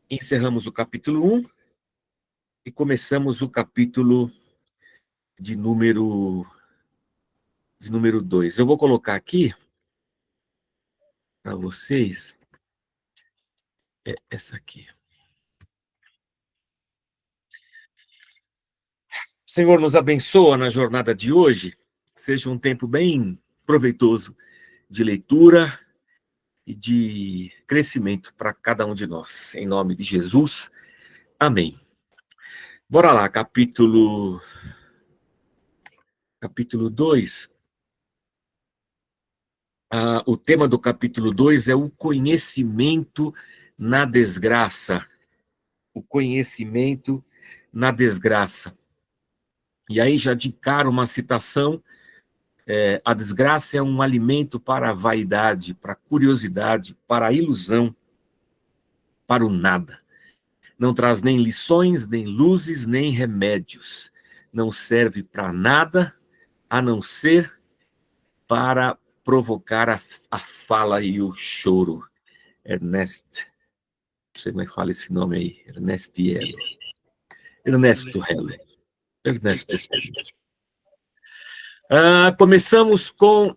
encerramos o capítulo 1 e começamos o capítulo de número 2. Eu vou colocar aqui para vocês essa aqui. Senhor, nos abençoa na jornada de hoje, seja um tempo bem proveitoso de leitura e de crescimento para cada um de nós. Em nome de Jesus, amém. Bora lá, capítulo 2. O tema do capítulo 2 é o conhecimento na desgraça. O conhecimento na desgraça. E aí já de cara uma citação, a desgraça é um alimento para a vaidade, para a curiosidade, para a ilusão, para o nada. Não traz nem lições, nem luzes, nem remédios. Não serve para nada, a não ser para provocar a fala e o choro. Ernest, não sei como é que fala esse nome aí, Ernesto Hello. Ernesto. Começamos com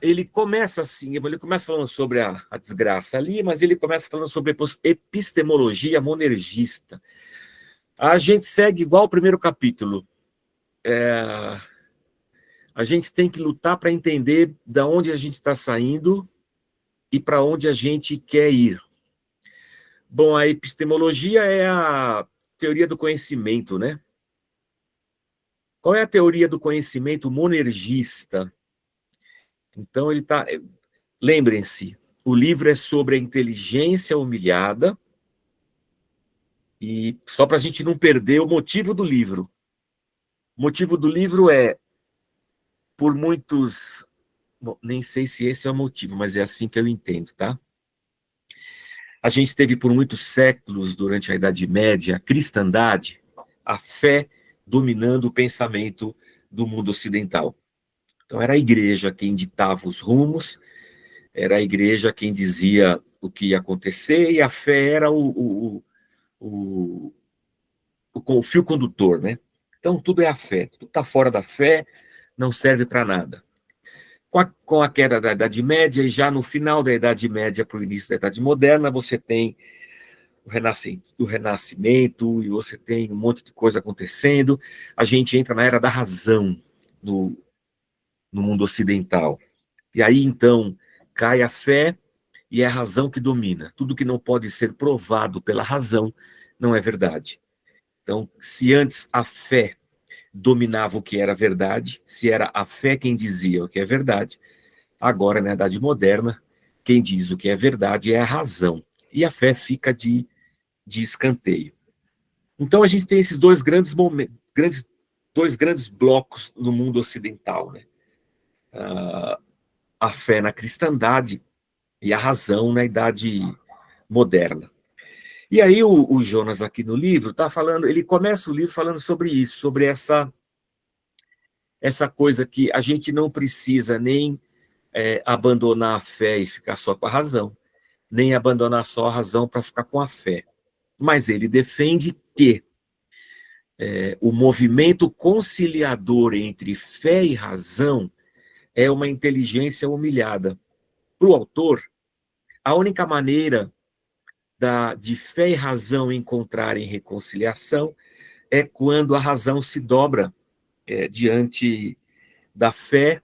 ele começa assim, ele começa falando sobre a desgraça ali, mas ele começa falando sobre epistemologia monergista. A gente segue igual o primeiro capítulo. A gente tem que lutar para entender de onde a gente está saindo e para onde a gente quer ir. Bom, a epistemologia é a teoria do conhecimento, né? Qual é a teoria do conhecimento monergista? Então, ele está... Lembrem-se, o livro é sobre a inteligência humilhada, e só para a gente não perder o motivo do livro. O motivo do livro é, por muitos... Bom, nem sei se esse é o motivo, mas é assim que eu entendo, tá? A gente teve por muitos séculos, durante a Idade Média, a cristandade, a fé dominando o pensamento do mundo ocidental. Então, era a igreja quem ditava os rumos, era a igreja quem dizia o que ia acontecer, e a fé era o fio condutor, né? Então, tudo é a fé. Tudo está fora da fé, não serve para nada. Com a queda da Idade Média, e já no final da Idade Média para o início da Idade Moderna, você tem o renascimento, e você tem um monte de coisa acontecendo. A gente entra na era da razão no mundo ocidental. E aí, então, cai a fé e é a razão que domina. Tudo que não pode ser provado pela razão não é verdade. Então, se antes a fé dominava o que era verdade, se era a fé quem dizia o que é verdade, agora, na Idade Moderna, quem diz o que é verdade é a razão. E a fé fica de escanteio. Então, a gente tem esses dois grandes blocos no mundo ocidental, né? A fé na cristandade e a razão na Idade Moderna. E aí o Jonas aqui no livro está falando, ele começa o livro falando sobre isso, sobre essa coisa que a gente não precisa nem abandonar a fé e ficar só com a razão, nem abandonar só a razão para ficar com a fé. Mas ele defende que o movimento conciliador entre fé e razão é uma inteligência humilhada. Para o autor, a única maneira de fé e razão encontrarem reconciliação é quando a razão se dobra diante da fé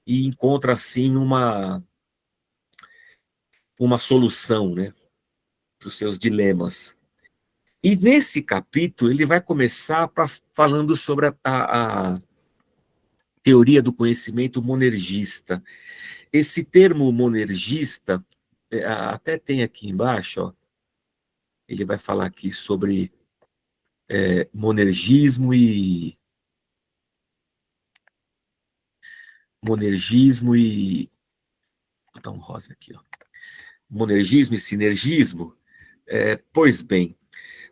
e encontra, assim, uma solução, né, para os seus dilemas. E nesse capítulo, ele vai começar falando sobre a teoria do conhecimento monergista. Esse termo monergista, até tem aqui embaixo, ó, ele vai falar aqui sobre monergismo e vou botar um rosa aqui, ó. Monergismo e sinergismo. Pois bem,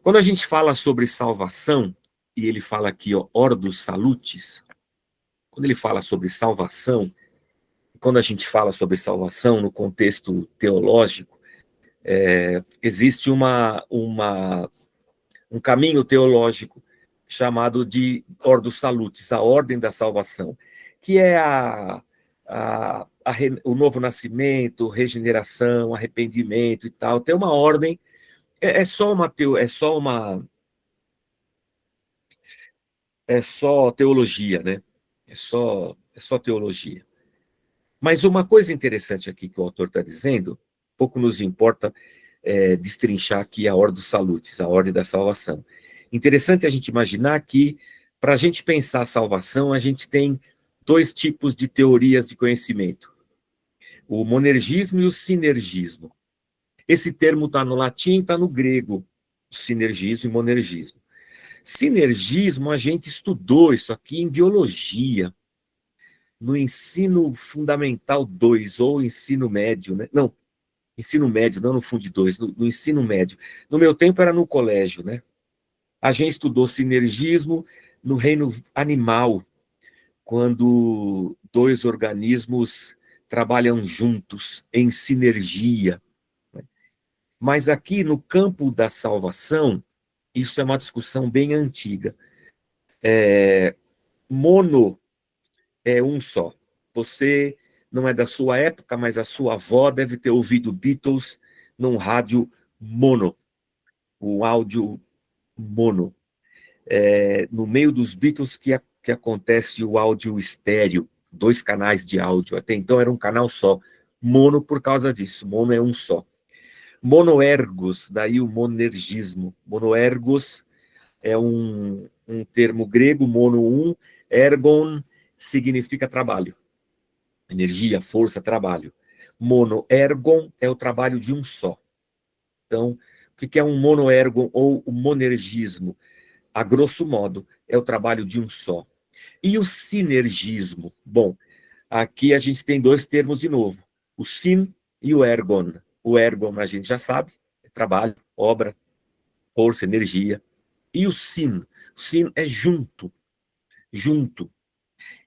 quando a gente fala sobre salvação, e ele fala aqui, ó, Ordo Salutis, quando ele fala sobre salvação, quando a gente fala sobre salvação no contexto teológico, Existe um caminho teológico chamado de Ordo Salutis, a ordem da salvação, que é o novo nascimento, regeneração, arrependimento e tal. Tem uma ordem, é só teologia, né? É só teologia. Mas uma coisa interessante aqui que o autor está dizendo, pouco nos importa destrinchar aqui a Ordo Salutis, a ordem da salvação. Interessante a gente imaginar que, para a gente pensar a salvação, a gente tem dois tipos de teorias de conhecimento: o monergismo e o sinergismo. Esse termo está no latim e está no grego, sinergismo e monergismo. Sinergismo, a gente estudou isso aqui em biologia, no ensino fundamental 2, ou ensino médio, né? Não, ensino médio, não no Fundo 2, no ensino médio. No meu tempo era no colégio, né? A gente estudou sinergismo no reino animal, quando dois organismos trabalham juntos, em sinergia. Mas aqui no campo da salvação, isso é uma discussão bem antiga. Mono é um só. Você não é da sua época, mas a sua avó deve ter ouvido Beatles num rádio mono, o áudio mono. No meio dos Beatles que acontece o áudio estéreo, 2 canais de áudio. Até então era um canal só. Mono por causa disso. Mono é um só. Monoergos, daí o monergismo. Monoergos é um termo grego, mono um, ergon significa trabalho. Energia, força, trabalho. Monoergon é o trabalho de um só. Então, o que é um monoergon ou o monergismo? A grosso modo, é o trabalho de um só. E o sinergismo? Bom, aqui a gente tem 2 termos de novo, o sin e o ergon. O ergon a gente já sabe, é trabalho, obra, força, energia. E o sin é junto, junto.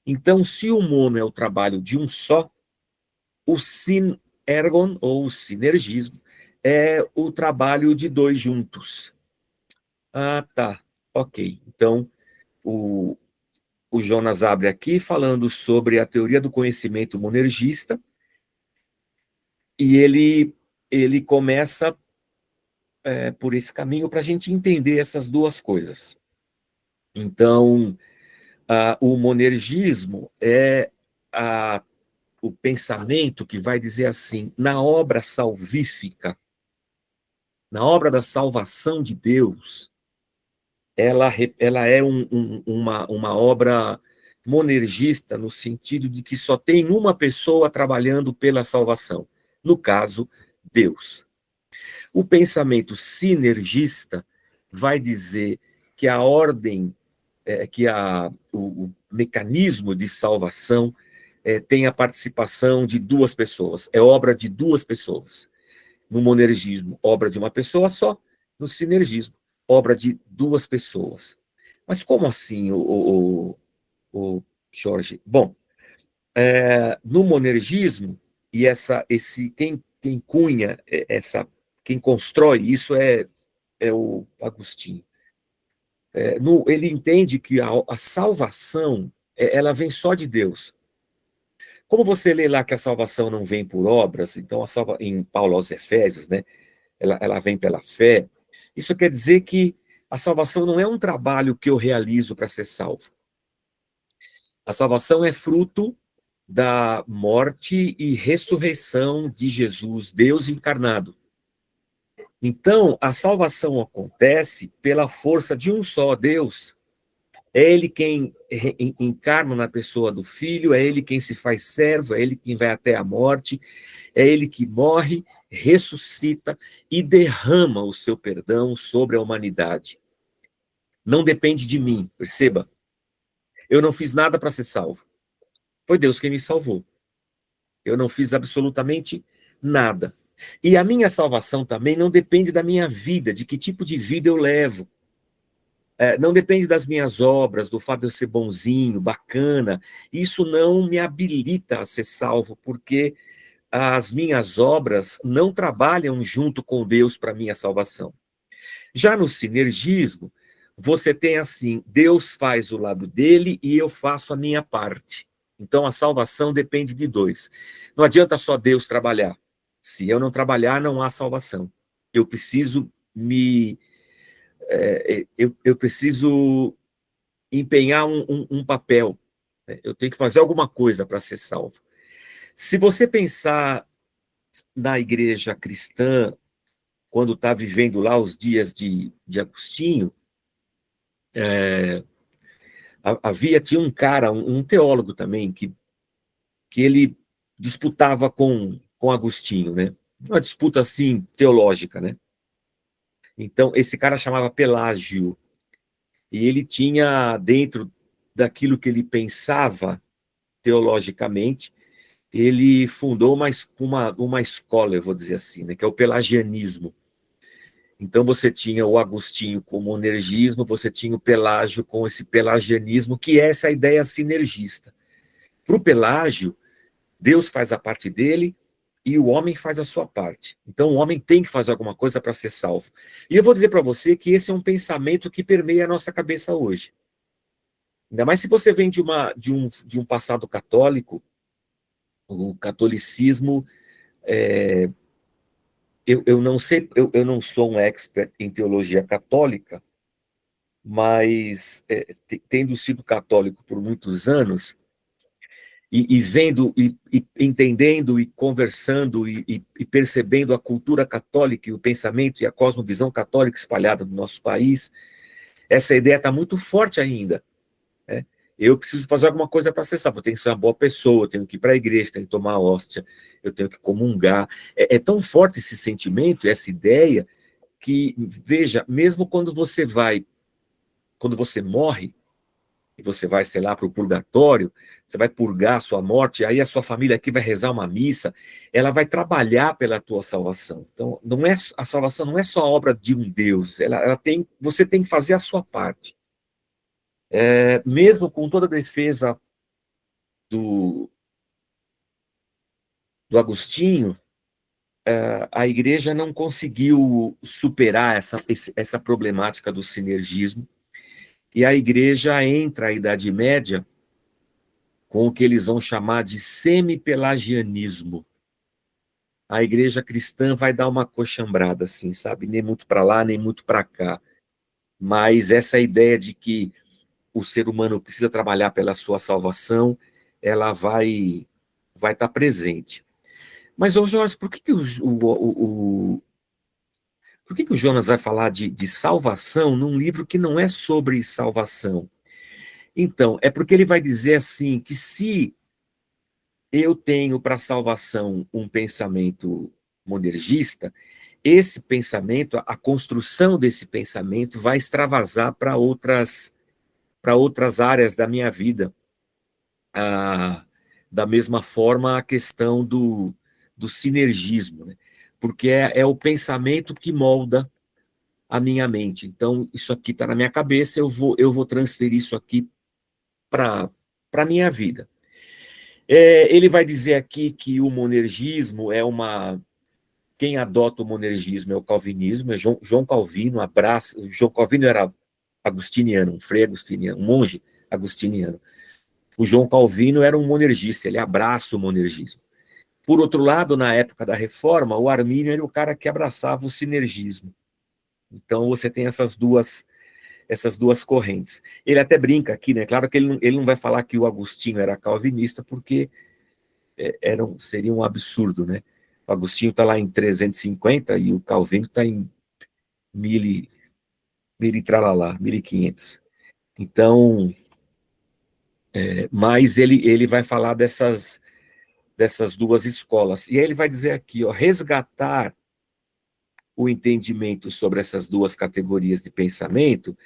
Então, se o mono é o trabalho de um só, o sin-ergon, ou o sinergismo, é o trabalho de 2 juntos. Ah, tá. Ok. Então, o Jonas abre aqui falando sobre a teoria do conhecimento monergista, e ele começa por esse caminho para a gente entender essas duas coisas. Então, o monergismo é o pensamento que vai dizer assim: na obra salvífica, na obra da salvação de Deus, ela é uma obra monergista, no sentido de que só tem uma pessoa trabalhando pela salvação, no caso, Deus. O pensamento sinergista vai dizer que a ordem, que o mecanismo de salvação tem a participação de 2 pessoas, é obra de 2 pessoas. No monergismo, obra de uma pessoa só; no sinergismo, obra de 2 pessoas. Mas como assim, o Jorge? Bom, no monergismo, e quem cunha quem constrói isso é o Agostinho. Ele entende que a salvação, ela vem só de Deus. Como você lê lá que a salvação não vem por obras, então em Paulo aos Efésios, né, ela vem pela fé. Isso quer dizer que a salvação não é um trabalho que eu realizo para ser salvo. A salvação é fruto da morte e ressurreição de Jesus, Deus encarnado. Então, a salvação acontece pela força de um só Deus. É Ele quem encarna na pessoa do Filho, é Ele quem se faz servo, é Ele quem vai até a morte, é Ele que morre, ressuscita e derrama o seu perdão sobre a humanidade. Não depende de mim, perceba. Eu não fiz nada para ser salvo. Foi Deus quem me salvou. Eu não fiz absolutamente nada. E a minha salvação também não depende da minha vida, de que tipo de vida eu levo. Não depende das minhas obras, do fato de eu ser bonzinho, bacana. Isso não me habilita a ser salvo, porque as minhas obras não trabalham junto com Deus para minha salvação. Já no sinergismo, você tem assim, Deus faz o lado dele e eu faço a minha parte. Então a salvação depende de dois. Não adianta só Deus trabalhar. Se eu não trabalhar, não há salvação. Eu preciso eu preciso empenhar um papel. Né? Eu tenho que fazer alguma coisa para ser salvo. Se você pensar na igreja cristã, quando está vivendo lá os dias de Agostinho, tinha um cara, um teólogo também, que ele disputava com Agostinho, né? Uma disputa assim teológica, né? Então esse cara chamava Pelágio e ele tinha dentro daquilo que ele pensava teologicamente, ele fundou uma escola, eu vou dizer assim, né? Que é o pelagianismo. Então você tinha o Agostinho com o monergismo, você tinha o Pelágio com esse pelagianismo, que é essa ideia sinergista. Para o Pelágio, Deus faz a parte dele e o homem faz a sua parte. Então o homem tem que fazer alguma coisa para ser salvo. E eu vou dizer para você que esse é um pensamento que permeia a nossa cabeça hoje. Ainda mais se você vem de um passado católico, o catolicismo, eu não sei, eu não sou um expert em teologia católica, mas tendo sido católico por muitos anos, e vendo, e entendendo, e conversando, e percebendo a cultura católica, e o pensamento, e a cosmovisão católica espalhada no nosso país, essa ideia está muito forte ainda. Né? Eu preciso fazer alguma coisa para acessar, eu tenho que ser uma boa pessoa, eu tenho que ir para a igreja, tenho que tomar hóstia, eu tenho que comungar. É tão forte esse sentimento, essa ideia, que, veja, mesmo quando você morre, e você vai, sei lá, para o purgatório, você vai purgar a sua morte, aí a sua família aqui vai rezar uma missa, ela vai trabalhar pela tua salvação. Então, a salvação não é só obra de um Deus, você tem que fazer a sua parte. Mesmo com toda a defesa do, do Agostinho, a igreja não conseguiu superar essa problemática do sinergismo, e a igreja entra à Idade Média com o que eles vão chamar de semi-pelagianismo. A igreja cristã vai dar uma coxambrada, assim, sabe? Nem muito para lá, nem muito para cá. Mas essa ideia de que o ser humano precisa trabalhar pela sua salvação, ela vai estar presente. Mas, ô Jorge, por que o Jonas vai falar de salvação num livro que não é sobre salvação? Então, é porque ele vai dizer assim, que se eu tenho para salvação um pensamento monergista, esse pensamento, a construção desse pensamento vai extravasar para outras áreas da minha vida. Da mesma forma, a questão do sinergismo, né? Porque é o pensamento que molda a minha mente. Então, isso aqui está na minha cabeça, eu vou transferir isso aqui para a minha vida. Ele vai dizer aqui que o monergismo quem adota o monergismo é o calvinismo, é João Calvino abraça. João Calvino era agustiniano, um frei agustiniano, um monge agustiniano. O João Calvino era um monergista, ele abraça o monergismo. Por outro lado, na época da Reforma, o Armínio era o cara que abraçava o sinergismo. Então você tem essas duas correntes. Ele até brinca aqui, né? Claro que ele não vai falar que o Agostinho era calvinista, porque seria um absurdo, né? O Agostinho está lá em 350 e o Calvino está em 1000 e tralalá, 1500. Então, mas ele vai falar dessas duas escolas. E aí ele vai dizer aqui, ó, resgatar o entendimento sobre essas duas categorias de pensamento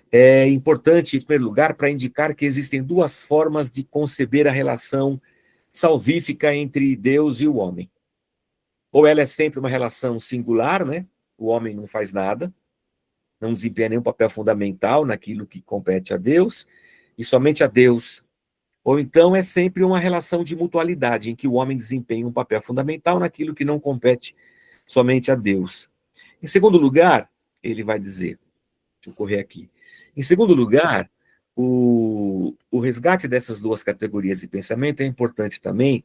é importante, em primeiro lugar, para indicar que existem duas formas de conceber a relação salvífica entre Deus e o homem. Ou ela é sempre uma relação singular, né? O homem não faz nada, não desempenha nenhum papel fundamental naquilo que compete a Deus, e somente a Deus Ou então é sempre uma relação de mutualidade, em que o homem desempenha um papel fundamental naquilo que não compete somente a Deus. Em segundo lugar, ele vai dizer, deixa eu correr aqui. Em segundo lugar, o resgate dessas duas categorias de pensamento é importante também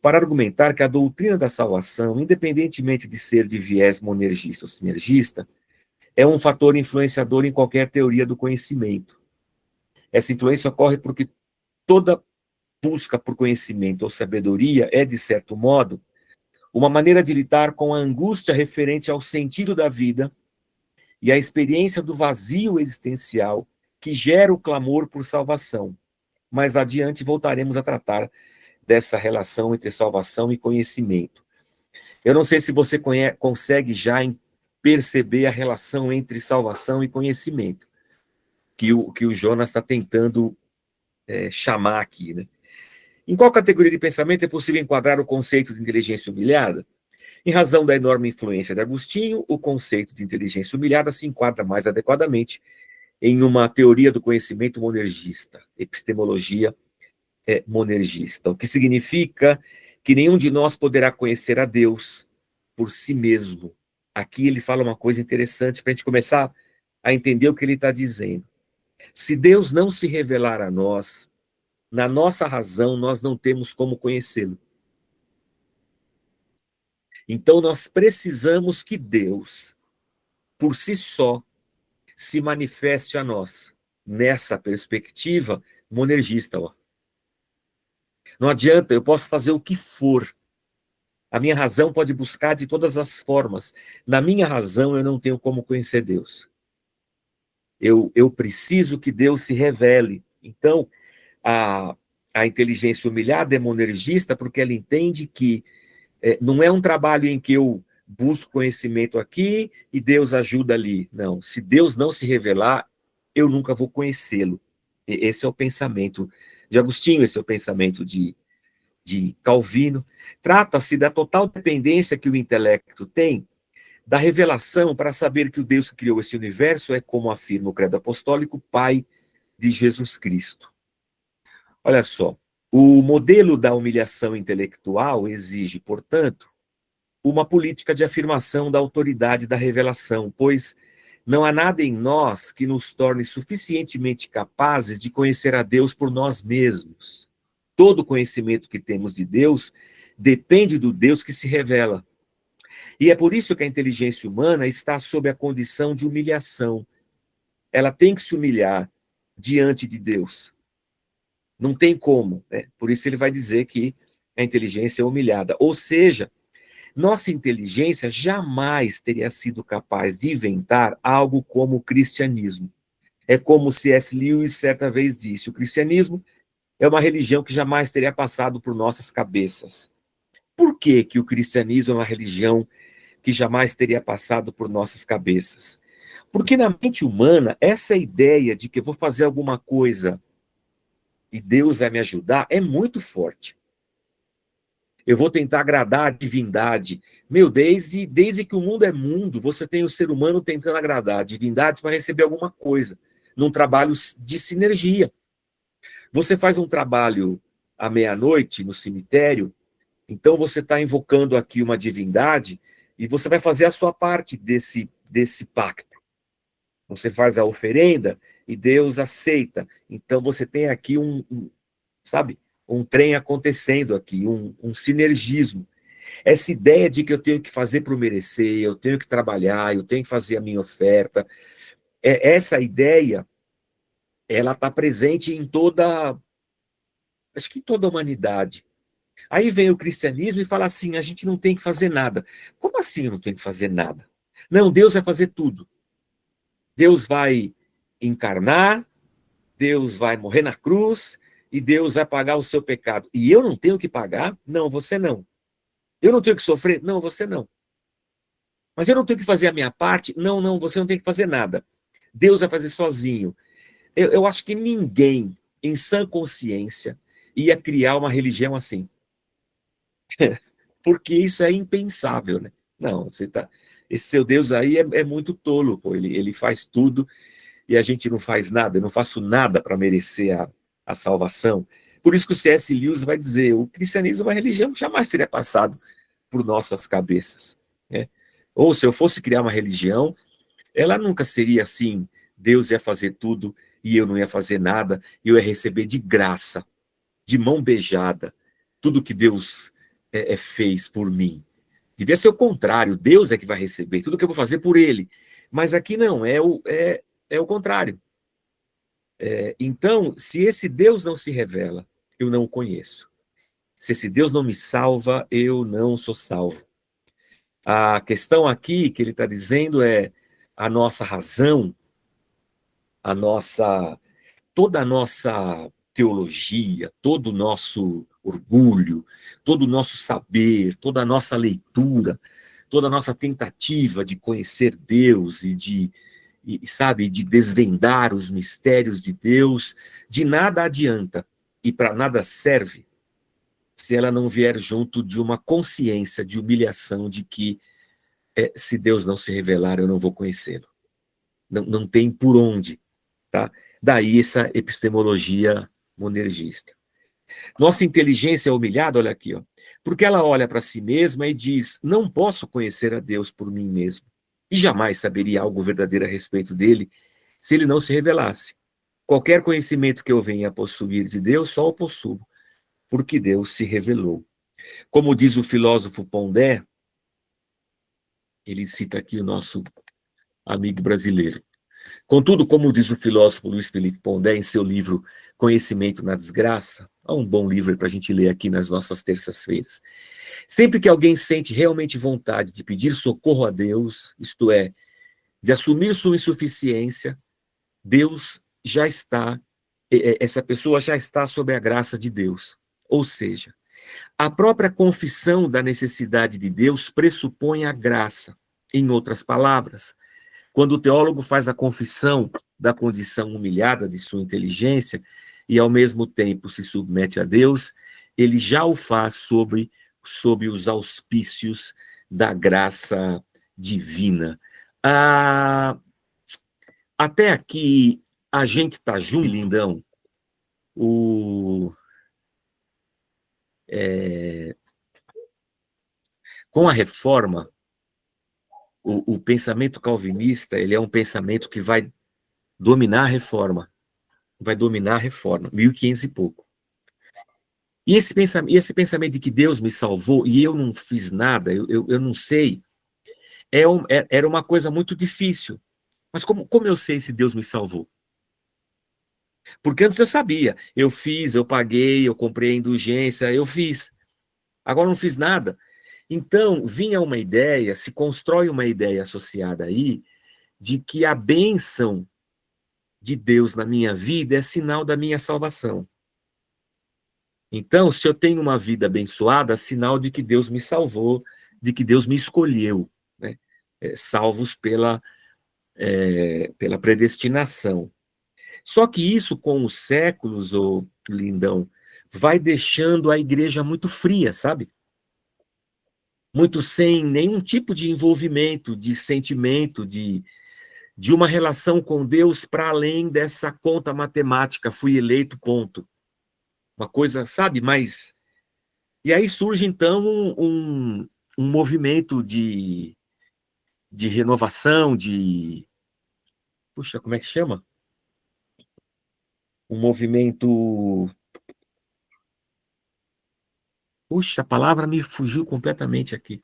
para argumentar que a doutrina da salvação, independentemente de ser de viés monergista ou sinergista, é um fator influenciador em qualquer teoria do conhecimento. Essa influência ocorre porque toda busca por conhecimento ou sabedoria é, de certo modo, uma maneira de lidar com a angústia referente ao sentido da vida e à experiência do vazio existencial que gera o clamor por salvação. Mais adiante voltaremos a tratar dessa relação entre salvação e conhecimento. Eu não sei se você consegue já perceber a relação entre salvação e conhecimento, que o Jonas está tentando chamar aqui, né? Em qual categoria de pensamento é possível enquadrar o conceito de inteligência humilhada? Em razão da enorme influência de Agostinho, o conceito de inteligência humilhada se enquadra mais adequadamente em uma teoria do conhecimento monergista, epistemologia monergista, o que significa que nenhum de nós poderá conhecer a Deus por si mesmo. Aqui ele fala uma coisa interessante para a gente começar a entender o que ele está dizendo. Se Deus não se revelar a nós, na nossa razão, nós não temos como conhecê-lo. Então, nós precisamos que Deus, por si só, se manifeste a nós, nessa perspectiva monergista. Ó. Não adianta, eu posso fazer o que for. A minha razão pode buscar de todas as formas. Na minha razão, eu não tenho como conhecer Deus. Eu preciso que Deus se revele. Então, a inteligência humilhada é monergista porque ela entende que não é um trabalho em que eu busco conhecimento aqui e Deus ajuda ali. Não, se Deus não se revelar, eu nunca vou conhecê-lo. Esse é o pensamento de Agostinho, esse é o pensamento de Calvino. Trata-se da total dependência que o intelecto tem da revelação para saber que o Deus que criou esse universo é, como afirma o credo apostólico, Pai de Jesus Cristo. Olha só, o modelo da humilhação intelectual exige, portanto, uma política de afirmação da autoridade da revelação, pois não há nada em nós que nos torne suficientemente capazes de conhecer a Deus por nós mesmos. Todo conhecimento que temos de Deus depende do Deus que se revela. E é por isso que a inteligência humana está sob a condição de humilhação. Ela tem que se humilhar diante de Deus. Não tem como, né? Por isso ele vai dizer que a inteligência é humilhada. Ou seja, nossa inteligência jamais teria sido capaz de inventar algo como o cristianismo. É como C.S. Lewis certa vez disse, o cristianismo é uma religião que jamais teria passado por nossas cabeças. Por que o cristianismo é uma religião que jamais teria passado por nossas cabeças? Porque na mente humana, essa ideia de que eu vou fazer alguma coisa e Deus vai me ajudar é muito forte. Eu vou tentar agradar a divindade. Meu, desde que o mundo é mundo, você tem o ser humano tentando agradar a divindade para receber alguma coisa, num trabalho de sinergia. Você faz um trabalho à meia-noite no cemitério, então você está invocando aqui uma divindade e você vai fazer a sua parte desse pacto. Você faz a oferenda e Deus aceita. Então você tem aqui sabe, um trem acontecendo aqui, um sinergismo. Essa ideia de que eu tenho que fazer para merecer, eu tenho que trabalhar, eu tenho que fazer a minha oferta, essa ideia, ela está presente em acho que em toda a humanidade. Aí vem o cristianismo e fala assim, a gente não tem que fazer nada. Como assim eu não tenho que fazer nada? Não, Deus vai fazer tudo. Deus vai encarnar, Deus vai morrer na cruz e Deus vai pagar o seu pecado. E eu não tenho que pagar? Não, você não. Eu não tenho que sofrer? Não, você não. Mas eu não tenho que fazer a minha parte? Não, não, você não tem que fazer nada. Deus vai fazer sozinho. Eu acho que ninguém, em sã consciência, ia criar uma religião assim. Porque isso é impensável, né? Não, esse seu Deus aí é muito tolo, pô. Ele faz tudo e a gente não faz nada. Eu não faço nada para merecer a salvação. Por isso que o C.S. Lewis vai dizer, o cristianismo é uma religião que jamais seria passado por nossas cabeças, né? Ou se eu fosse criar uma religião, ela nunca seria assim, Deus ia fazer tudo e eu não ia fazer nada, e eu ia receber de graça, de mão beijada, tudo que Deus fez por mim. Devia ser o contrário, Deus é que vai receber tudo que eu vou fazer por ele. Mas aqui não, é o contrário. Então, se esse Deus não se revela, eu não o conheço. Se esse Deus não me salva, eu não sou salvo. A questão aqui que ele está dizendo é a nossa razão, a nossa, toda a nossa teologia, todo o nosso orgulho, todo o nosso saber, toda a nossa leitura, toda a nossa tentativa de conhecer Deus sabe, de desvendar os mistérios de Deus, de nada adianta e para nada serve se ela não vier junto de uma consciência de humilhação de que se Deus não se revelar, eu não vou conhecê-lo. Não tem por onde, tá? Daí essa epistemologia monergista. Nossa inteligência é humilhada, olha aqui, ó, porque ela olha para si mesma e diz, não posso conhecer a Deus por mim mesmo, e jamais saberia algo verdadeiro a respeito dele se ele não se revelasse. Qualquer conhecimento que eu venha a possuir de Deus, só o possuo, porque Deus se revelou. Como diz o filósofo Pondé, ele cita aqui o nosso amigo brasileiro. Contudo, como diz o filósofo Luiz Felipe Pondé em seu livro Conhecimento na Desgraça, é um bom livro para a gente ler aqui nas nossas terças-feiras. Sempre que alguém sente realmente vontade de pedir socorro a Deus, isto é, de assumir sua insuficiência, Deus já está, essa pessoa já está sob a graça de Deus. Ou seja, a própria confissão da necessidade de Deus pressupõe a graça. Em outras palavras, quando o teólogo faz a confissão da condição humilhada de sua inteligência e, ao mesmo tempo, se submete a Deus, ele já o faz sob os auspícios da graça divina. Até aqui, a gente está junto, lindão. Com a reforma, o pensamento calvinista ele é um pensamento que vai dominar a reforma. Vai dominar a reforma, 1500 e pouco. E esse pensamento de que Deus me salvou e eu não fiz nada, eu não sei, era uma coisa muito difícil. Mas como eu sei se Deus me salvou? Porque antes eu sabia, eu fiz, eu paguei, eu comprei a indulgência, eu fiz. Agora não fiz nada. Então, vinha uma ideia, se constrói uma ideia associada aí, de que a bênção de Deus na minha vida é sinal da minha salvação. Então, se eu tenho uma vida abençoada, é sinal de que Deus me salvou, de que Deus me escolheu, né? Salvos pela predestinação. Só que isso, com os séculos, ô lindão, vai deixando a igreja muito fria, sabe? Muito sem nenhum tipo de envolvimento, de sentimento, de uma relação com Deus para além dessa conta matemática, fui eleito, ponto. Uma coisa, sabe, mas... E aí surge, então, um movimento de renovação, Puxa, como é que chama? Um movimento... Puxa, a palavra me fugiu completamente aqui.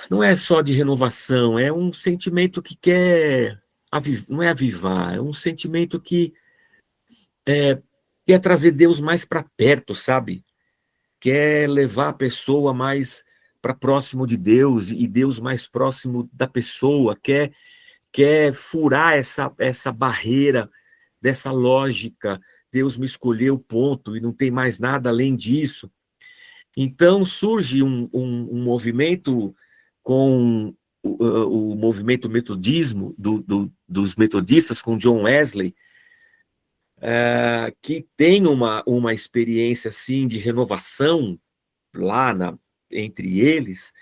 Não é só de renovação, é um sentimento que quer... Não é avivar, é um sentimento que quer trazer Deus mais para perto, sabe? Quer levar a pessoa mais para próximo de Deus e Deus mais próximo da pessoa, quer furar essa barreira dessa lógica, Deus me escolheu, ponto, e não tem mais nada além disso. Então surge um movimento com o movimento metodismo, dos metodistas, com John Wesley, que tem uma experiência assim, de renovação lá entre eles,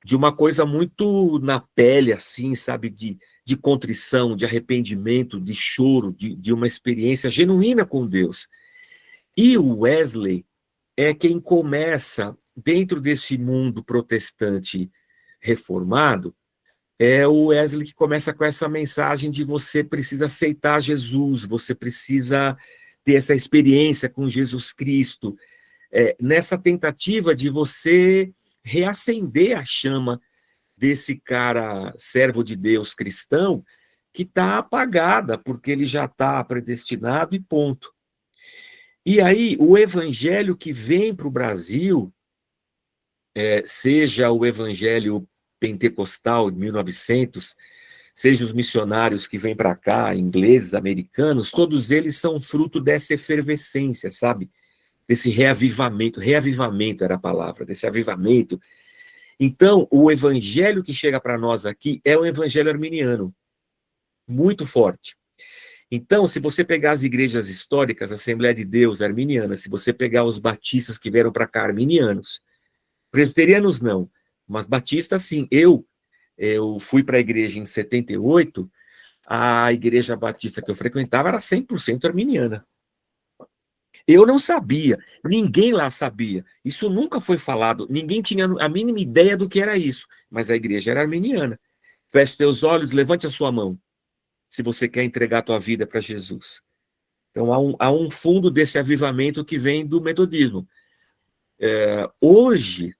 de uma coisa muito na pele, assim, sabe, de contrição, de arrependimento, de choro, de uma experiência genuína com Deus. E o Wesley é quem começa, dentro desse mundo protestante reformado, é o Wesley que começa com essa mensagem de você precisa aceitar Jesus, você precisa ter essa experiência com Jesus Cristo, nessa tentativa de você reacender a chama desse cara servo de Deus cristão que está apagada, porque ele já está predestinado e ponto. E aí, o evangelho que vem para o Brasil, seja o evangelho pentecostal de 1900, seja os missionários que vêm para cá, ingleses, americanos, todos eles são fruto dessa efervescência, sabe? Desse reavivamento. Reavivamento era a palavra, desse avivamento. Então, o evangelho que chega para nós aqui é o evangelho arminiano, muito forte. Então, se você pegar as igrejas históricas, a Assembleia de Deus arminiana, se você pegar os batistas que vieram para cá, arminianos, presbiterianos não, mas batistas sim. Eu fui para a igreja em 78, a igreja batista que eu frequentava era 100% arminiana. Eu não sabia, ninguém lá sabia. Isso nunca foi falado, ninguém tinha a mínima ideia do que era isso, mas a igreja era arminiana. Feche teus olhos, levante a sua mão, se você quer entregar a tua vida para Jesus. Então, há um fundo desse avivamento que vem do metodismo. Hoje,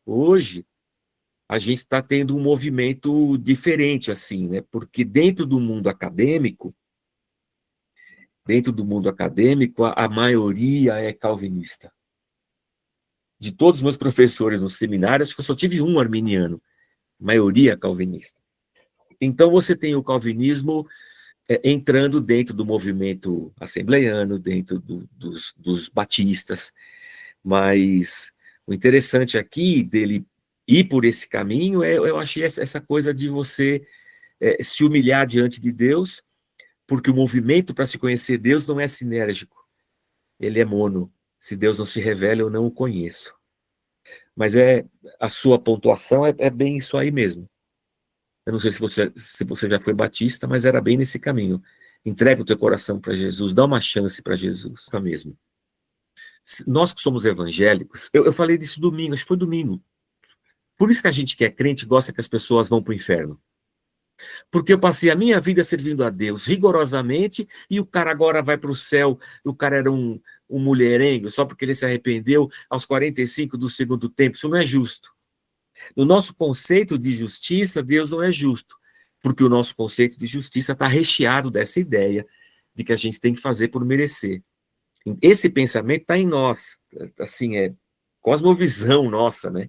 a gente está tendo um movimento diferente, assim, né? Porque dentro do mundo acadêmico, a maioria é calvinista. De todos os meus professores no seminário, acho que eu só tive um arminiano, a maioria é calvinista. Então, você tem o calvinismo entrando dentro do movimento assembleiano, dentro dos batistas, mas o interessante aqui dele ir por esse caminho, eu achei essa coisa de você se humilhar diante de Deus, porque o movimento para se conhecer Deus não é sinérgico, ele é mono. Se Deus não se revela, eu não o conheço. Mas a sua pontuação é bem isso aí mesmo. Eu não sei se você já foi batista, mas era bem nesse caminho. Entrega o teu coração para Jesus, dá uma chance para Jesus, não é mesmo? Nós que somos evangélicos, eu falei disso domingo, acho que foi domingo. Por isso que a gente que é crente gosta que as pessoas vão para o inferno. Porque eu passei a minha vida servindo a Deus rigorosamente e o cara agora vai para o céu, o cara era um mulherengo, só porque ele se arrependeu aos 45 do segundo tempo. Isso não é justo. No nosso conceito de justiça, Deus não é justo, porque o nosso conceito de justiça está recheado dessa ideia de que a gente tem que fazer por merecer. Esse pensamento está em nós, assim, é cosmovisão nossa, né?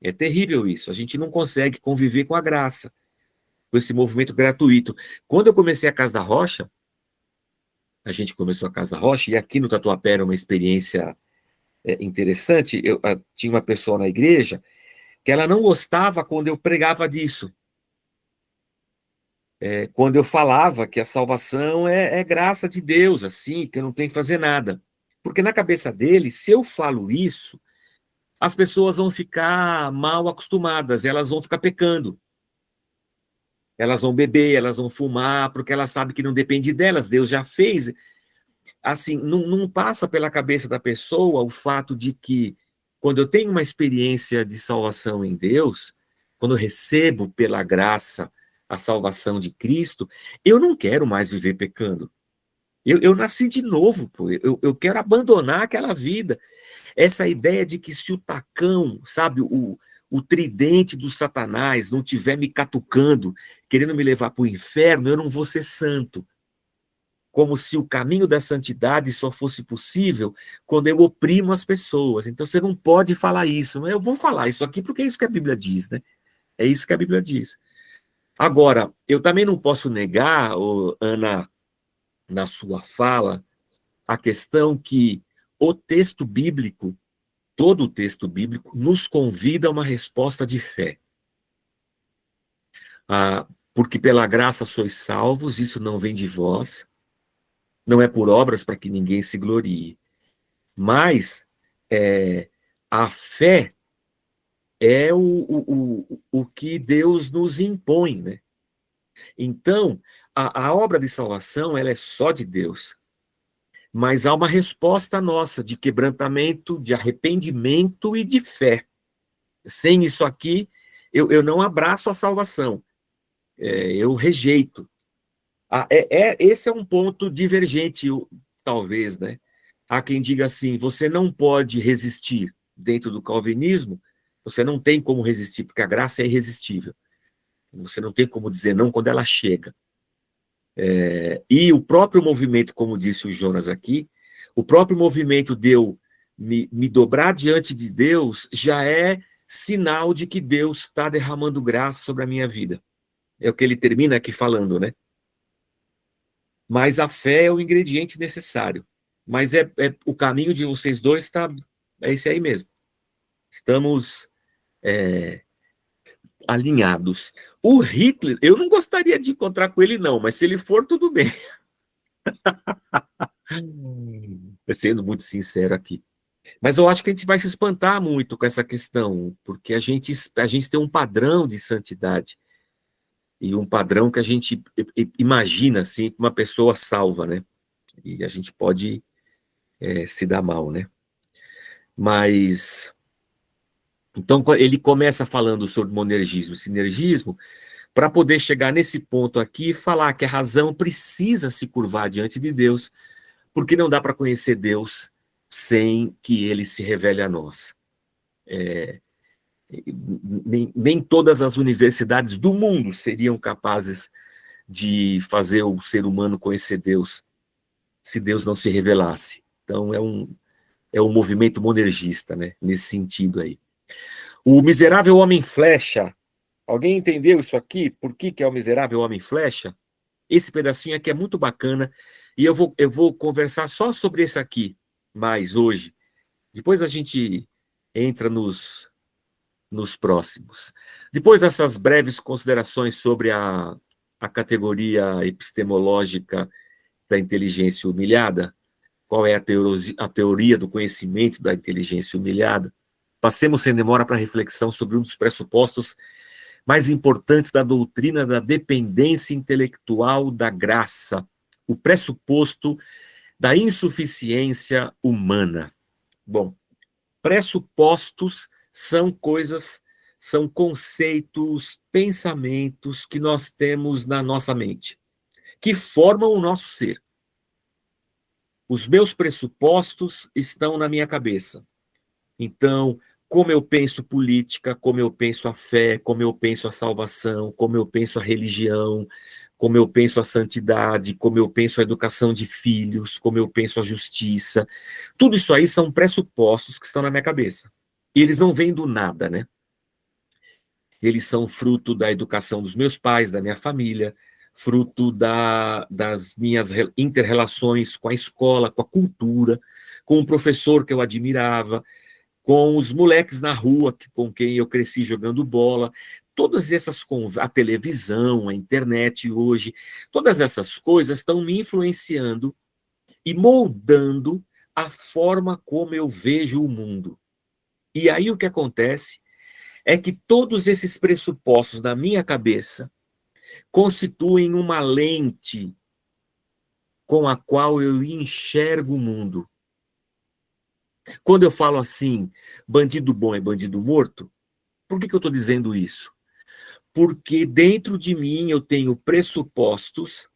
É terrível isso, a gente não consegue conviver com a graça, com esse movimento gratuito. Quando eu comecei a Casa da Rocha, a gente começou a Casa da Rocha, e aqui no Tatuapé era uma experiência interessante, tinha uma pessoa na igreja que ela não gostava quando eu pregava disso, quando eu falava que a salvação é graça de Deus, assim, que eu não tenho que fazer nada. Porque na cabeça dele, se eu falo isso, as pessoas vão ficar mal acostumadas, elas vão ficar pecando. Elas vão beber, elas vão fumar, porque elas sabem que não depende delas, Deus já fez. Assim, não passa pela cabeça da pessoa o fato de que, quando eu tenho uma experiência de salvação em Deus, quando eu recebo pela graça a salvação de Cristo, eu não quero mais viver pecando. Eu nasci de novo, pô. Eu quero abandonar aquela vida. Essa ideia de que se o tacão, sabe, o tridente do Satanás não estiver me catucando, querendo me levar para o inferno, eu não vou ser santo. Como se o caminho da santidade só fosse possível quando eu oprimo as pessoas. Então você não pode falar isso. Mas eu vou falar isso aqui porque é isso que a Bíblia diz, né? É isso que a Bíblia diz. Agora, eu também não posso negar, Ana, na sua fala, a questão que o texto bíblico, todo o texto bíblico, nos convida a uma resposta de fé. Porque pela graça sois salvos, isso não vem de vós, não é por obras para que ninguém se glorie. Mas a fé é o que Deus nos impõe, né? Então, a obra de salvação, ela é só de Deus. mas há uma resposta nossa de quebrantamento, de arrependimento e de fé. Sem isso aqui, eu não abraço a salvação, eu rejeito. Esse é um ponto divergente, talvez, né? Há quem diga assim, você não pode resistir dentro do calvinismo, você não tem como resistir, porque a graça é irresistível. Você não tem como dizer não quando ela chega. E o próprio movimento, como disse o Jonas aqui, o próprio movimento de eu me dobrar diante de Deus já é sinal de que Deus está derramando graça sobre a minha vida. É o que ele termina aqui falando, né? Mas a fé é o ingrediente necessário. Mas o caminho de vocês dois é esse aí mesmo. Estamos alinhados. O Hitler, eu não gostaria de encontrar com ele, não, mas se ele for, tudo bem. Sendo muito sincero aqui. Mas eu acho que a gente vai se espantar muito com essa questão, porque a gente tem um padrão de santidade, e um padrão que a gente imagina, assim, uma pessoa salva, né? E a gente pode se dar mal, né? Mas, então, ele começa falando sobre monergismo e sinergismo, para poder chegar nesse ponto aqui e falar que a razão precisa se curvar diante de Deus, porque não dá para conhecer Deus sem que ele se revele a nós. Nem todas as universidades do mundo seriam capazes de fazer o ser humano conhecer Deus se Deus não se revelasse. Então é um movimento monergista, né, nesse sentido aí. O miserável homem flecha. Alguém entendeu isso aqui? Por que é o miserável homem flecha? Esse pedacinho aqui é muito bacana e eu vou conversar só sobre esse aqui mais hoje. Depois a gente entra nos próximos. Depois dessas breves considerações sobre a categoria epistemológica da inteligência humilhada, qual é a teoria do conhecimento da inteligência humilhada, passemos sem demora para a reflexão sobre um dos pressupostos mais importantes da doutrina da dependência intelectual da graça, o pressuposto da insuficiência humana. Bom, pressupostos são coisas, são conceitos, pensamentos que nós temos na nossa mente, que formam o nosso ser. Os meus pressupostos estão na minha cabeça. Então, como eu penso política, como eu penso a fé, como eu penso a salvação, como eu penso a religião, como eu penso a santidade, como eu penso a educação de filhos, como eu penso a justiça, tudo isso aí são pressupostos que estão na minha cabeça. E eles não vêm do nada, né? Eles são fruto da educação dos meus pais, da minha família, fruto das minhas inter-relações com a escola, com a cultura, com o professor que eu admirava, com os moleques na rua com quem eu cresci jogando bola, todas essas a televisão, a internet hoje, todas essas coisas estão me influenciando e moldando a forma como eu vejo o mundo. E aí o que acontece é que todos esses pressupostos na minha cabeça constituem uma lente com a qual eu enxergo o mundo. Quando eu falo assim, bandido bom é bandido morto, por que eu estou dizendo isso? Porque dentro de mim eu tenho pressupostos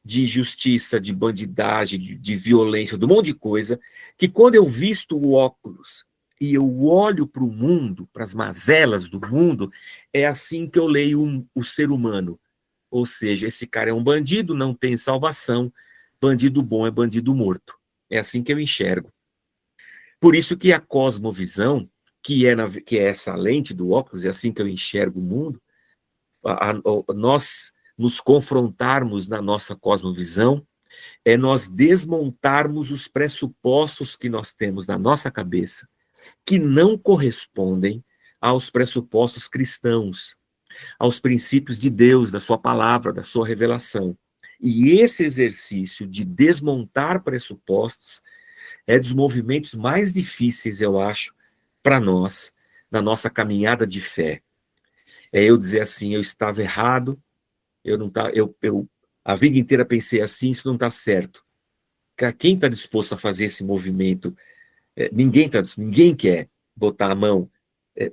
de justiça, de bandidagem, de violência, de um monte de coisa, que quando eu visto o óculos e eu olho para o mundo, para as mazelas do mundo, é assim que eu leio o ser humano. Ou seja, esse cara é um bandido, não tem salvação, bandido bom é bandido morto. É assim que eu enxergo. Por isso que a cosmovisão, que é essa lente do óculos, é assim que eu enxergo o mundo, nós nos confrontarmos na nossa cosmovisão, é nós desmontarmos os pressupostos que nós temos na nossa cabeça, que não correspondem aos pressupostos cristãos, aos princípios de Deus, da sua palavra, da sua revelação. E esse exercício de desmontar pressupostos é dos movimentos mais difíceis, eu acho, para nós, na nossa caminhada de fé. É eu dizer assim, eu estava errado, eu não tá, eu a vida inteira pensei assim, isso não está certo. quem está disposto a fazer esse movimento? Ninguém quer botar a mão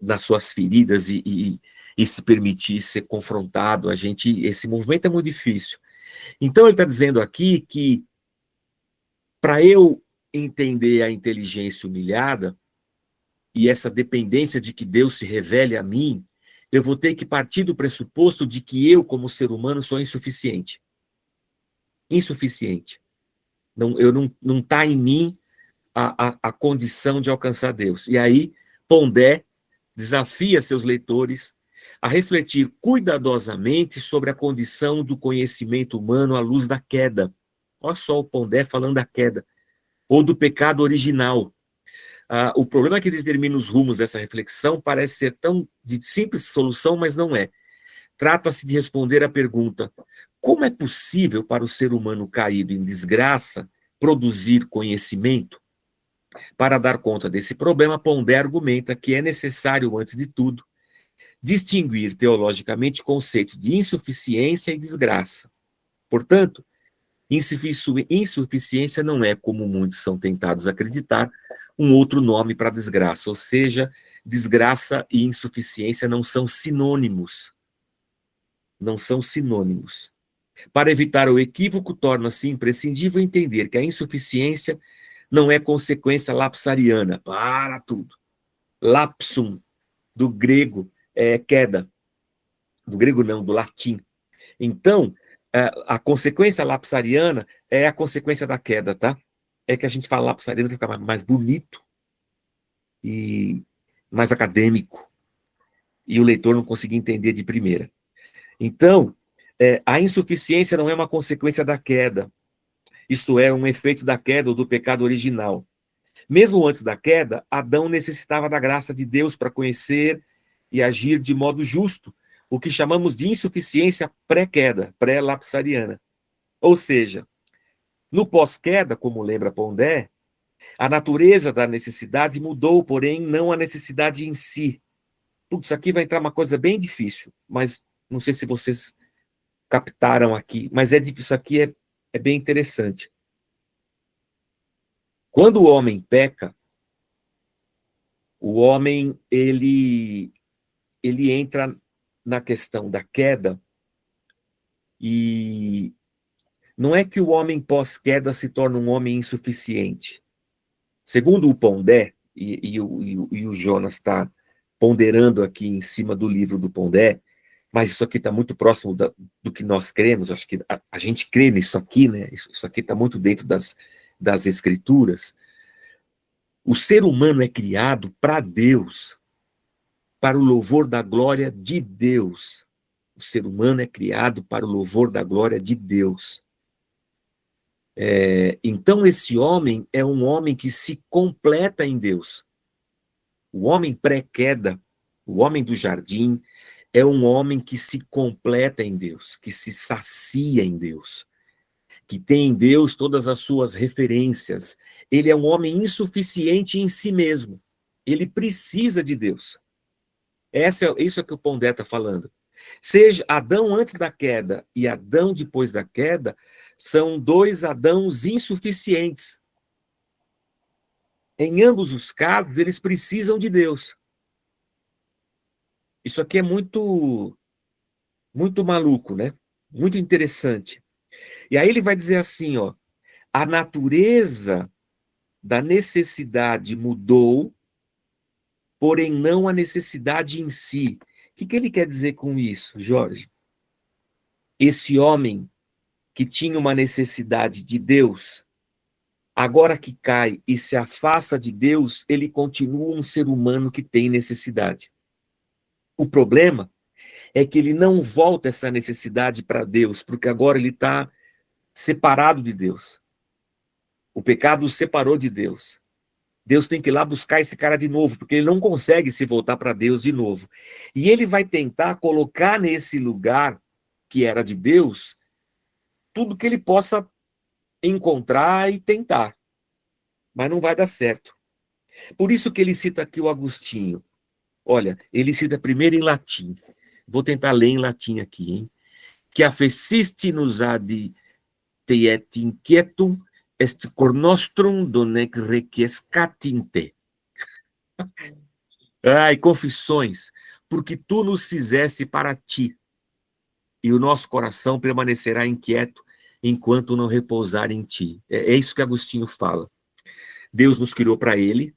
nas suas feridas e se permitir ser confrontado. Esse movimento é muito difícil. Então, ele está dizendo aqui que, para eu entender a inteligência humilhada e essa dependência de que Deus se revele a mim, eu vou ter que partir do pressuposto de que eu, como ser humano, sou insuficiente. Insuficiente. Não está em mim a condição de alcançar Deus. E aí, Pondé desafia seus leitores a refletir cuidadosamente sobre a condição do conhecimento humano à luz da queda. Olha só o Pondé falando da queda, ou do pecado original. O problema que determina os rumos dessa reflexão parece ser tão de simples solução, mas não é. Trata-se de responder à pergunta: como é possível para o ser humano caído em desgraça produzir conhecimento? Para dar conta desse problema, Pondé argumenta que é necessário, antes de tudo, distinguir teologicamente conceitos de insuficiência e desgraça. Portanto, insuficiência não é, como muitos são tentados acreditar, um outro nome para desgraça, ou seja, desgraça e insuficiência não são sinônimos. Não são sinônimos. Para evitar o equívoco, torna-se imprescindível entender que a insuficiência não é consequência lapsariana. Para tudo. Lapsum, do grego, é queda. Do grego não, do latim. Então, a consequência lapsariana é a consequência da queda, tá? É que a gente fala lapsariano para ficar mais bonito e mais acadêmico. E o leitor não conseguia entender de primeira. Então, a insuficiência não é uma consequência da queda. Isso é um efeito da queda ou do pecado original. Mesmo antes da queda, Adão necessitava da graça de Deus para conhecer e agir de modo justo, o que chamamos de insuficiência pré-queda, pré-lapsariana. Ou seja, no pós-queda, como lembra Pondé, a natureza da necessidade mudou, porém não a necessidade em si. Putz, aqui vai entrar uma coisa bem difícil, mas não sei se vocês captaram aqui, mas isso aqui é bem interessante. Quando o homem peca, o homem ele entra na questão da queda, e não é que o homem pós-queda se torna um homem insuficiente. Segundo o Pondé, e o Jonas está ponderando aqui em cima do livro do Pondé, mas isso aqui está muito próximo do que nós cremos, acho que a gente crê nisso aqui, né? Isso aqui está muito dentro das escrituras. O ser humano é criado para Deus, para o louvor da glória de Deus. O ser humano é criado para o louvor da glória de Deus. Então, esse homem é um homem que se completa em Deus. O homem pré-queda, o homem do jardim, é um homem que se completa em Deus, que se sacia em Deus, que tem em Deus todas as suas referências. Ele é um homem insuficiente em si mesmo. Ele precisa de Deus. Isso é que o Pondé está falando. Seja Adão antes da queda e Adão depois da queda, são dois Adãos insuficientes. Em ambos os casos, eles precisam de Deus. Isso aqui é muito, muito maluco, né? Muito interessante. E aí ele vai dizer assim, ó, a natureza da necessidade mudou, porém não a necessidade em si. O que ele quer dizer com isso, Jorge? Esse homem que tinha uma necessidade de Deus, agora que cai e se afasta de Deus, ele continua um ser humano que tem necessidade. O problema é que ele não volta essa necessidade para Deus, porque agora ele está separado de Deus. O pecado o separou de Deus. Deus tem que ir lá buscar esse cara de novo, porque ele não consegue se voltar para Deus de novo. E ele vai tentar colocar nesse lugar que era de Deus tudo que ele possa encontrar e tentar. Mas não vai dar certo. Por isso que ele cita aqui o Agostinho. Olha, ele cita primeiro em latim. Vou tentar ler em latim aqui, hein? Que afeciste nos ad te et inquietum est cor nostrum donec requiescatinte. Ai, confissões, porque tu nos fizeste para ti, e o nosso coração permanecerá inquieto enquanto não repousar em ti. É isso que Agostinho fala. Deus nos criou para ele,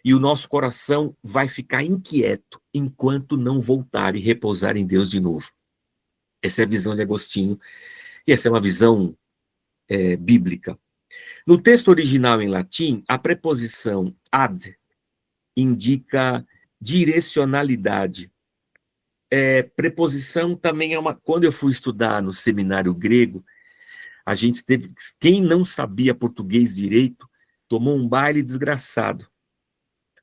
e o nosso coração vai ficar inquieto enquanto não voltar e repousar em Deus de novo. Essa é a visão de Agostinho, e essa é uma visão bíblica. No texto original em latim, a preposição ad indica direcionalidade. Preposição também é uma... Quando eu fui estudar no seminário grego, a gente teve... Quem não sabia português direito, tomou um baile desgraçado.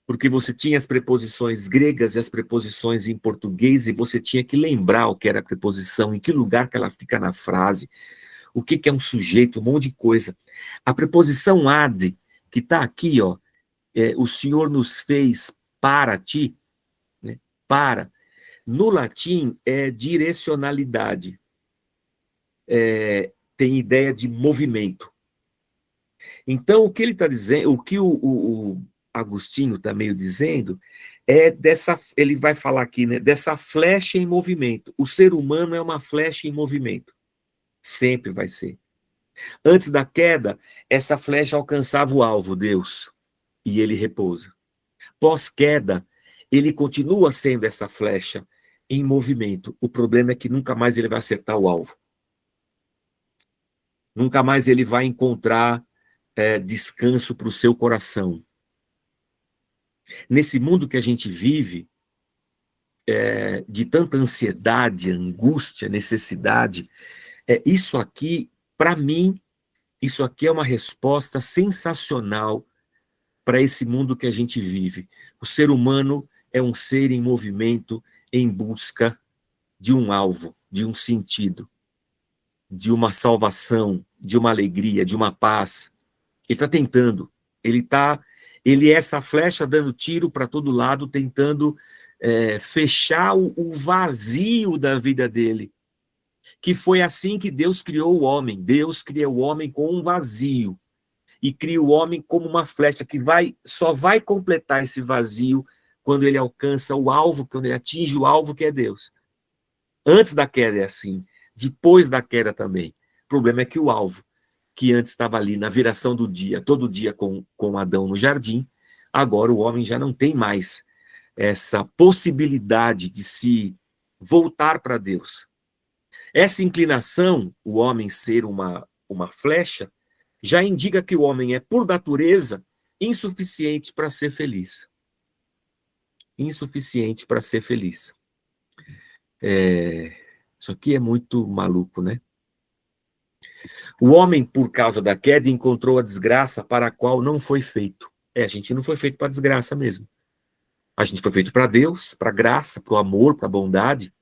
Porque você tinha as preposições gregas e as preposições em português, e você tinha que lembrar o que era a preposição, em que lugar que ela fica na frase, o que é um sujeito, um monte de coisa. A preposição ad, que está aqui, ó, o Senhor nos fez para ti, né, para, no latim é direcionalidade, tem ideia de movimento. Então, o que ele está dizendo, o que o Agostinho está meio dizendo, ele vai falar aqui, né, dessa flecha em movimento. O ser humano é uma flecha em movimento. Sempre vai ser. Antes da queda, essa flecha alcançava o alvo, Deus, e ele repousa. Pós-queda, ele continua sendo essa flecha em movimento. O problema é que nunca mais ele vai acertar o alvo. Nunca mais ele vai encontrar descanso para o seu coração. Nesse mundo que a gente vive, de tanta ansiedade, angústia, necessidade, isso aqui, para mim, isso aqui é uma resposta sensacional para esse mundo que a gente vive. O ser humano é um ser em movimento, em busca de um alvo, de um sentido, de uma salvação, de uma alegria, de uma paz. Ele está tentando, ele é essa flecha dando tiro para todo lado, tentando fechar o vazio da vida dele, que foi assim que Deus criou o homem. Deus cria o homem com um vazio, e cria o homem como uma flecha que só vai completar esse vazio quando ele alcança o alvo, quando ele atinge o alvo que é Deus. Antes da queda é assim, depois da queda também. O problema é que o alvo, que antes estava ali na viração do dia, todo dia com Adão no jardim, agora o homem já não tem mais essa possibilidade de se voltar para Deus. Essa inclinação, o homem ser uma flecha, já indica que o homem é, por natureza, insuficiente para ser feliz. Insuficiente para ser feliz. Isso aqui é muito maluco, né? O homem, por causa da queda, encontrou a desgraça para a qual não foi feito. A gente não foi feito para a desgraça mesmo. A gente foi feito para Deus, para a graça, para o amor, para a bondade.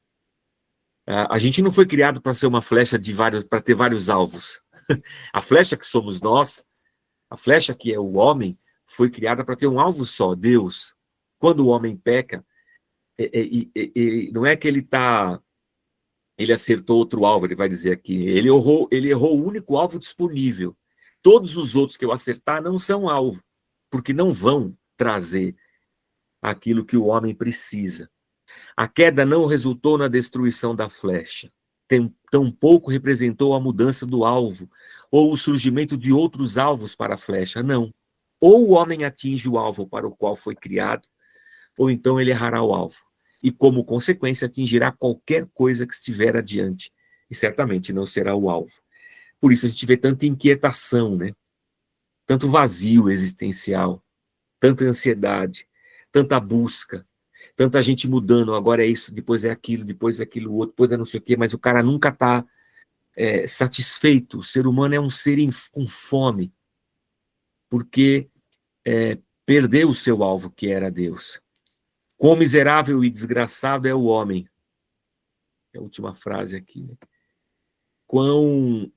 A gente não foi criado para ser uma flecha para ter vários alvos. A flecha que somos nós, a flecha que é o homem, foi criada para ter um alvo só, Deus. Quando o homem peca, não é que ele acertou outro alvo, ele vai dizer aqui, ele errou o único alvo disponível. Todos os outros que eu acertar não são alvo, porque não vão trazer aquilo que o homem precisa. A queda não resultou na destruição da flecha, tampouco representou a mudança do alvo, ou o surgimento de outros alvos para a flecha, não. Ou o homem atinge o alvo para o qual foi criado, ou então ele errará o alvo. E, como consequência, atingirá qualquer coisa que estiver adiante, e certamente não será o alvo. Por isso a gente vê tanta inquietação, né? Tanto vazio existencial, tanta ansiedade, tanta busca, tanta gente mudando, agora é isso, depois é aquilo outro, depois é não sei o quê, mas o cara nunca está satisfeito. O ser humano é um ser com fome, porque perdeu o seu alvo, que era Deus. Quão miserável e desgraçado é o homem. É a última frase aqui, né? Quão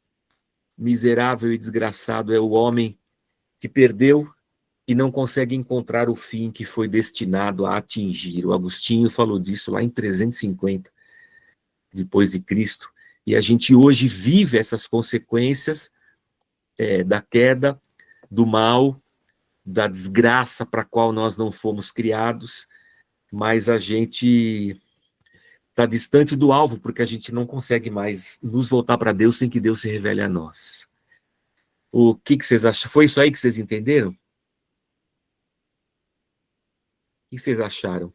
miserável e desgraçado é o homem que perdeu e não consegue encontrar o fim que foi destinado a atingir. O Agostinho falou disso lá em 350 depois de Cristo, e a gente hoje vive essas consequências da queda, do mal, da desgraça para a qual nós não fomos criados, mas a gente está distante do alvo, porque a gente não consegue mais nos voltar para Deus sem que Deus se revele a nós. O que vocês acham? Foi isso aí que vocês entenderam? O que vocês acharam?